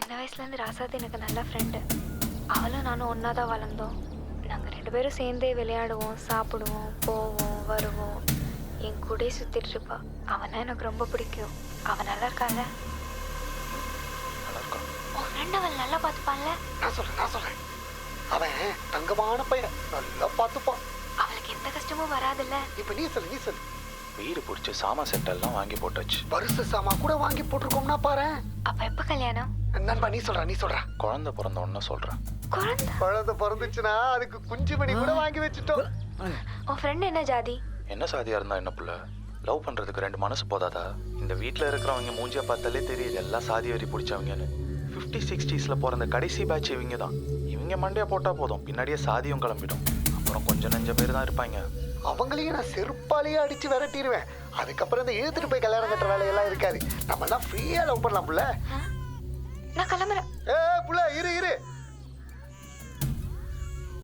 சின்ன வயசுலேருந்து ராசாத்தி எனக்கு நல்ல ஃப்ரெண்டு. அவளும் நானும் ஒன்றா தான் வளர்ந்தோம். நாங்கள் 2 பேரும் சேர்ந்தே விளையாடுவோம், சாப்பிடுவோம், போவோம், வருவோம். என் கூடயே சுற்றிட்டு இருப்பா. அவனை எனக்கு ரொம்ப பிடிக்கும். அவன் நல்லா இருக்கால? நல்லா இருக்கான். உன் ஃப்ரெண்ட் அவள் நல்லா பார்த்துப்பான்ல? நான் சொல்றேன் அவன் தங்கமான பையன், நல்லா பார்த்துப்பான். அவளுக்கு எந்த கஷ்டமும் வராதுல்ல? இப்ப நீ சொல்லு. வீடு பிடிச்சி சாமா செட்டெல்லாம் வாங்கி போட்டாச்சு. வருஷ சாமா கூட வாங்கி போட்டிருக்கோம்னா பாரு. அப்போ எப்போ கல்யாணம்? நண்பா நீ சொல்ற. குழந்தை பிறந்த உடனே சொல்கிறேன். குழந்தை பிறந்துச்சுன்னா அதுக்கு குஞ்சு மணி கூட வாங்கி வச்சுட்டோம். உன் ஃப்ரெண்ட் என்ன ஜாதி? என்ன சாதியாக இருந்தால் என்ன புள்ள? லவ் பண்ணுறதுக்கு 2 மனசு போதாதா? இந்த வீட்டில் இருக்கிறவங்க மூஞ்சியை பார்த்தாலே தெரியுது எல்லாம் சாதி வரி பிடிச்சவங்கன்னு. 50-60s பிறந்த கடைசி பேட்ச் இவங்க தான். இவங்க மண்டையை போட்டால் போதும், பின்னாடியே சாதியும் கிளம்பிடும். அப்புறம் கொஞ்சம் நெஞ்ச பேர் தான் இருப்பாங்க. அவங்களையும் நான் செருப்பாலேயே அடிச்சு விரட்டிடுவேன். அதுக்கப்புறம் இந்த இழுத்துட்டு போய் கல்யாணம் கட்டுற வேலையெல்லாம் இருக்காது. நம்ம எல்லாம் ஃப்ரீயா லவ் பண்ணலாம் புள்ள. நான் கிளம்புறேன். புள்ள